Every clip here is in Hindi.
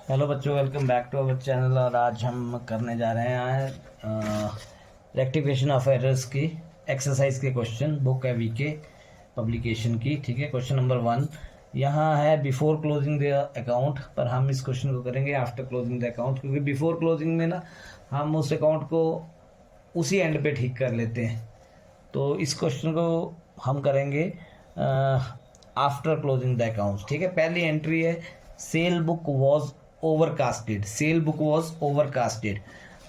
हेलो बच्चों, welcome back to our channel. और आज हम करने जा रहे हैं रेक्टिफिकेशन ऑफ एरर्स की एक्सरसाइज के क्वेश्चन, बुक है वीके पब्लिकेशन की। ठीक है, क्वेश्चन नंबर 1 यहाँ है बिफोर क्लोजिंग द अकाउंट, पर हम इस क्वेश्चन को करेंगे आफ्टर क्लोजिंग द अकाउंट, क्योंकि बिफोर क्लोजिंग में ना हम उस अकाउंट को उसी एंड पे ठीक कर लेते हैं। तो इस क्वेश्चन को हम करेंगे आफ्टर क्लोजिंग द अकाउंट्स। ठीक है, पहली एंट्री है cell book was overcasted. Cell book was overcasted.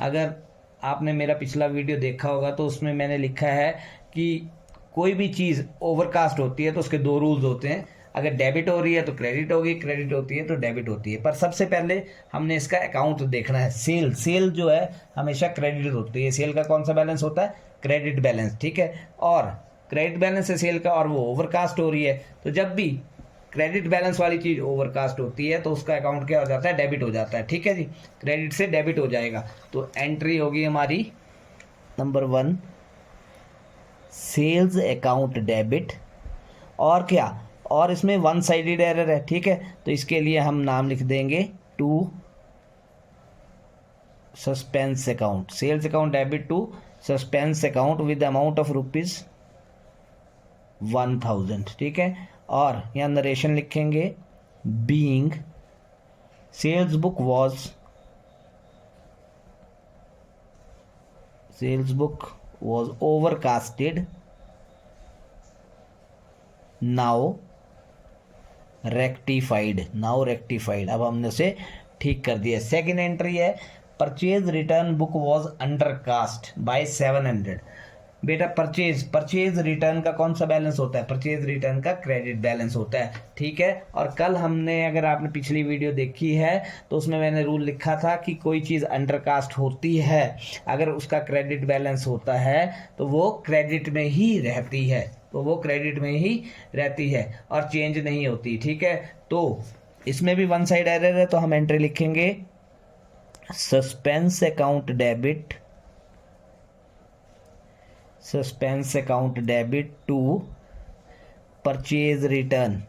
अगर आपने मेरा पिछला वीडियो देखा होगा तो उसमें मैंने लिखा है कि कोई भी चीज़ ओवरकास्ट होती है तो उसके दो रूल्स होते हैं। अगर डेबिट हो रही है तो क्रेडिट होगी, क्रेडिट होती है तो डेबिट होती है। पर सबसे पहले हमने इसका अकाउंट देखना है। सेल सेल जो है हमेशा क्रेडिट होती है। सेल का कौन सा बैलेंस होता है? Credit balance. ठीक है, और क्रेडिट बैलेंस है सेल का और वो ओवरकास्ट हो रही है, तो जब भी क्रेडिट बैलेंस वाली चीज ओवरकास्ट होती है तो उसका अकाउंट क्या हो जाता है? डेबिट हो जाता है। ठीक है जी, क्रेडिट से डेबिट हो जाएगा। तो एंट्री होगी हमारी नंबर 1 सेल्स अकाउंट डेबिट। और क्या? और इसमें वन साइडेड एरर है। ठीक है, तो इसके लिए हम नाम लिख देंगे to suspense account. Sales account debit to suspense account with amount of ₹1000। ठीक है, और यहाँ नरेशन लिखेंगे being sales book was overcasted now rectified. अब हमने उसे ठीक कर दिया। सेकेंड एंट्री है purchase return book was undercast by 700। बेटा परचेज रिटर्न का कौन सा बैलेंस होता है? परचेज रिटर्न का क्रेडिट बैलेंस होता है। ठीक है, और कल हमने, अगर आपने पिछली वीडियो देखी है तो उसमें मैंने रूल लिखा था कि कोई चीज़ अंडरकास्ट होती है, अगर उसका क्रेडिट बैलेंस होता है तो वो क्रेडिट में ही रहती है, और चेंज नहीं होती। ठीक है, तो इसमें भी वन साइड एरर है, तो हम एंट्री लिखेंगे suspense account debit to purchase return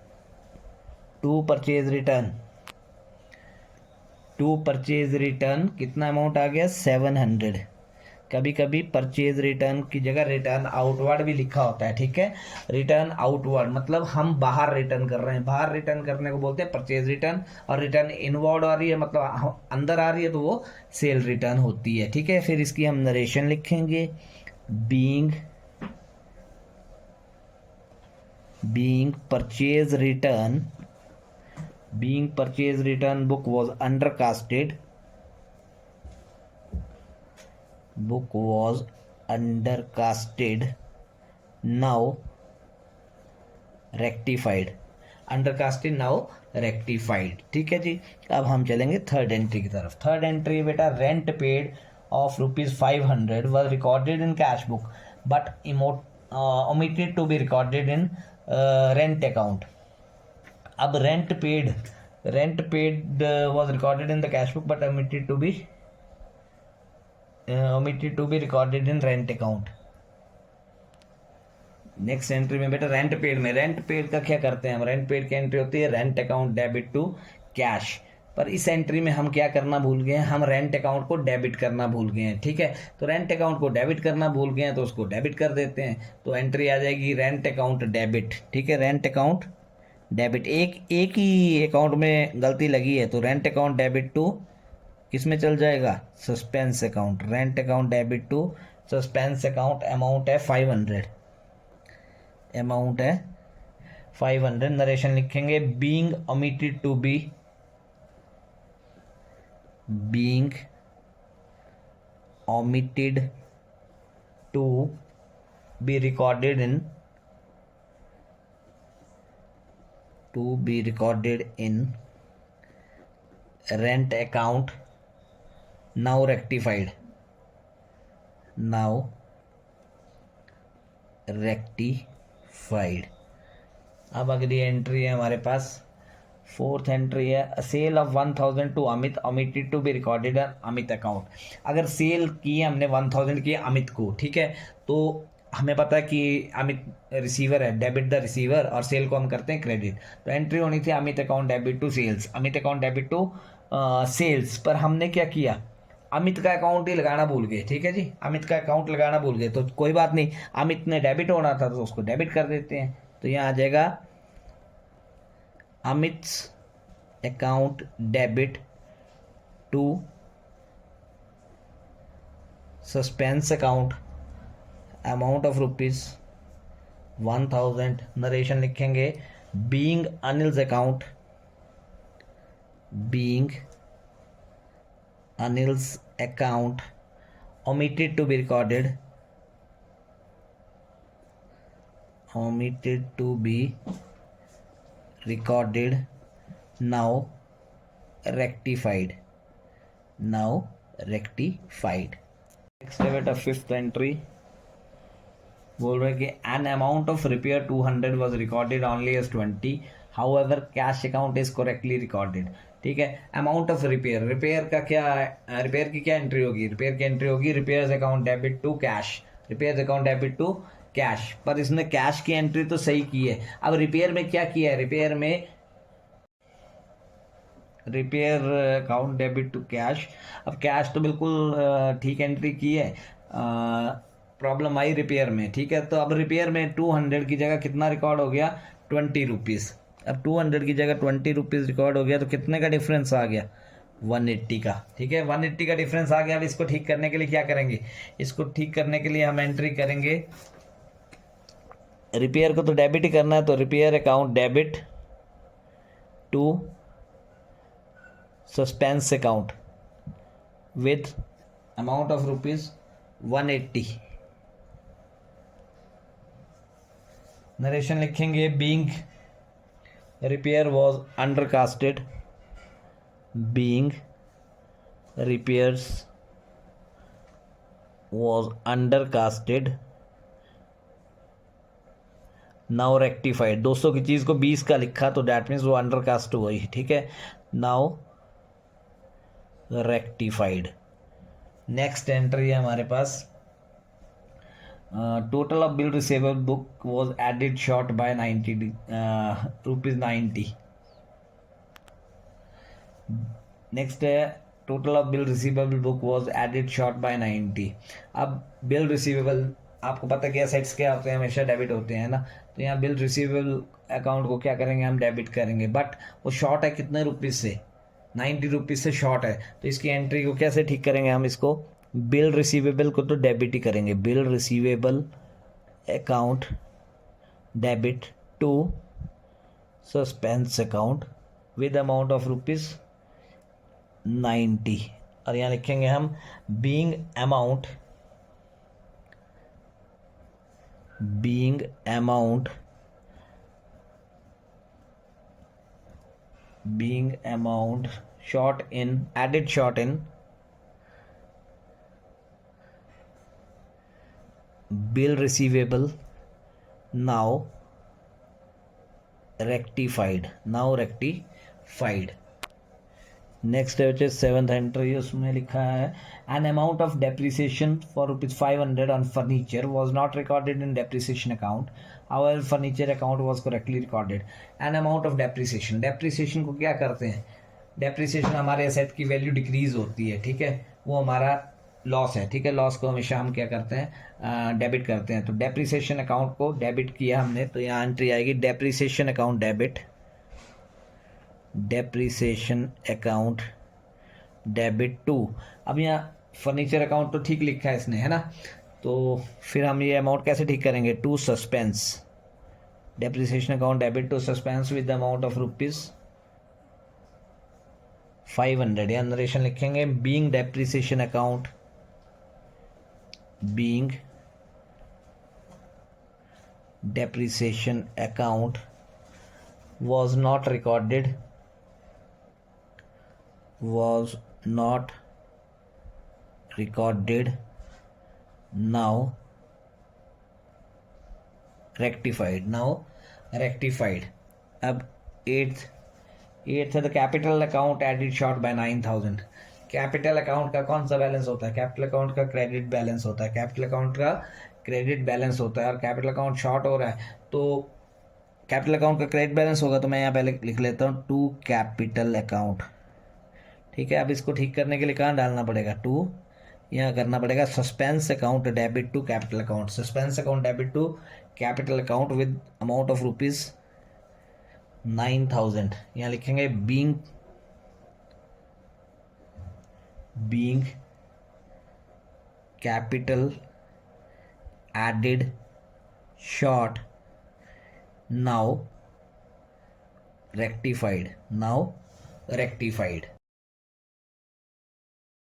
कितना अमाउंट आ गया? 700। कभी कभी परचेज रिटर्न की जगह रिटर्न आउटवर्ड भी लिखा होता है। ठीक है, रिटर्न आउटवर्ड मतलब हम बाहर रिटर्न कर रहे हैं, बाहर रिटर्न करने को बोलते हैं परचेज रिटर्न। और रिटर्न इनवर्ड आ रही है, मतलब अंदर आ रही है, तो वो सेल रिटर्न होती है। ठीक है, फिर इसकी हम नरेशन लिखेंगे being purchase return book was undercasted now rectified। ठीक है जी, अब हम चलेंगे थर्ड एंट्री की तरफ। थर्ड एंट्री बेटा rent paid of ₹500 was recorded in cash book but omitted to be recorded in rent account. अब rent paid was recorded in the cash book but omitted to be recorded in rent account. Next entry में बेटा रेंट पेड का क्या करते हैं हम? रेंट पेड की एंट्री होती है rent account debit to cash. पर इस एंट्री में हम क्या करना भूल गए हैं? हम रेंट अकाउंट को डेबिट करना भूल गए हैं। ठीक है, तो रेंट अकाउंट को डेबिट करना भूल गए हैं तो उसको डेबिट कर देते हैं। तो एंट्री आ जाएगी रेंट अकाउंट डेबिट। ठीक है, रेंट अकाउंट डेबिट। एक ही अकाउंट में गलती लगी है, तो रेंट अकाउंट डेबिट टू किस में चल जाएगा? Suspense account. Rent account debit to suspense account. Amount है 500। नरेशन लिखेंगे being omitted to be recorded in rent account now rectified। अब अगली एंट्री है हमारे पास, फोर्थ एंट्री है sale of 1000 to Amit omitted to be recorded Amit account. अगर सेल की हमने 1000 की अमित को, ठीक है, तो हमें पता है कि अमित रिसीवर है, डेबिट द रिसीवर, और सेल को हम करते हैं क्रेडिट। तो एंट्री होनी थी Amit account debit to sales. Amit account debit to sales, पर हमने क्या किया, अमित का अकाउंट ही लगाना भूल गए, ठीक है जी, अमित का अकाउंट लगाना भूल गए, तो कोई बात नहीं, अमित ने डेबिट होना था तो उसको डेबिट कर देते हैं। तो यहाँ आ जाएगा Amit's account debit to suspense account amount of ₹1000। Narration लिखेंगे being Anil's account, being Anil's account omitted to be recorded, omitted to be recorded, now rectified, now rectified। Next है बेटा फिफ्थ एंट्री, बोल रहे कि an amount of repair 200 was recorded only as 20, however cash account is correctly recorded. ठीक है, अमाउंट ऑफ रिपेयर, रिपेयर का क्या, रिपेयर की क्या एंट्री होगी, रिपेयर की एंट्री होगी repairs account debit to cash, repairs account debit to cash, पर इसने कैश की एंट्री तो सही की है। अब रिपेयर में क्या किया है, रिपेयर में repair account debit to cash, अब कैश तो बिल्कुल ठीक एंट्री की है, प्रॉब्लम आई रिपेयर में। ठीक है, तो अब रिपेयर में 200 की जगह कितना रिकॉर्ड हो गया, 20 रुपीज़। अब 200 की जगह 20 रुपीज़ रिकॉर्ड हो गया, तो कितने का डिफरेंस आ गया, 180 का। ठीक है, 180 का डिफरेंस आ गया। अब इसको ठीक करने के लिए क्या करेंगे, इसको ठीक करने के लिए हम एंट्री करेंगे, रिपेयर को तो डेबिट ही करना है, तो repair account debit to suspense account with amount of ₹180। Narration लिखेंगे being repair was undercasted, being repairs was undercasted, now rectified. 200 की चीज़ को 20 का लिखा तो डैट मीन्स वो अंडरकास्ट हुई। ठीक है, नाउ रेक्टिफाइड। नेक्स्ट एंट्री है हमारे पास, total of bill receivable book was added short by ₹90। Next है total of bill receivable book was added short by 90। अब बिल रिसीवेबल, आपको पता है कि एसेट्स क्या होते हैं, हमेशा डेबिट होते हैं ना, तो यहाँ बिल रिसीवेबल अकाउंट को क्या करेंगे, हम डेबिट करेंगे, बट वो शॉर्ट है कितने रुपीज़ से, 90 रुपीज़ से शॉर्ट है, तो इसकी एंट्री को कैसे ठीक करेंगे, हम इसको बिल रिसीवेबल को तो डेबिट ही करेंगे, bill receivable account debit to suspense account with amount of ₹90, और यहाँ लिखेंगे हम being amount short in added short in bill receivable, now rectified। Next है which is 7th एंट्री, उसमें लिखा है an amount of depreciation for ₹500 on furniture was not recorded in depreciation account, however furniture account was correctly recorded। an amount of depreciation, depreciation को क्या करते हैं, डेप्रिसिएशन हमारे एसेट की वैल्यू डिक्रीज होती है, ठीक है, वो हमारा लॉस है, ठीक है, लॉस को हमेशा हम क्या करते हैं, डेबिट करते हैं, तो डेप्रिसिएशन अकाउंट को डेबिट किया हमने, तो यहाँ एंट्री आएगी depreciation account debit, depreciation account debit to. अब यहाँ फर्नीचर अकाउंट तो ठीक लिखा है इसने, है ना, तो फिर हम ये अमाउंट कैसे ठीक करेंगे, to suspense, depreciation account debit to suspense with the amount of ₹500। या नरेशन लिखेंगे being depreciation account, being depreciation account was not recorded, now rectified। अब एट्थ है the capital account added short by 9000। Capital account का कौन सा बैलेंस होता है, कैपिटल अकाउंट का क्रेडिट बैलेंस होता है, कैपिटल अकाउंट का क्रेडिट बैलेंस होता है, और कैपिटल अकाउंट शॉर्ट हो रहा है, तो कैपिटल अकाउंट का क्रेडिट बैलेंस होगा, तो मैं यहाँ पहले लिख लेता हूँ टू कैपिटल अकाउंट ठीक है, अब इसको ठीक करने के लिए कहाँ डालना पड़ेगा, 2, यहाँ करना पड़ेगा suspense account debit to capital account, suspense account debit to capital account with amount of ₹9,000। यहाँ लिखेंगे being capital added short now rectified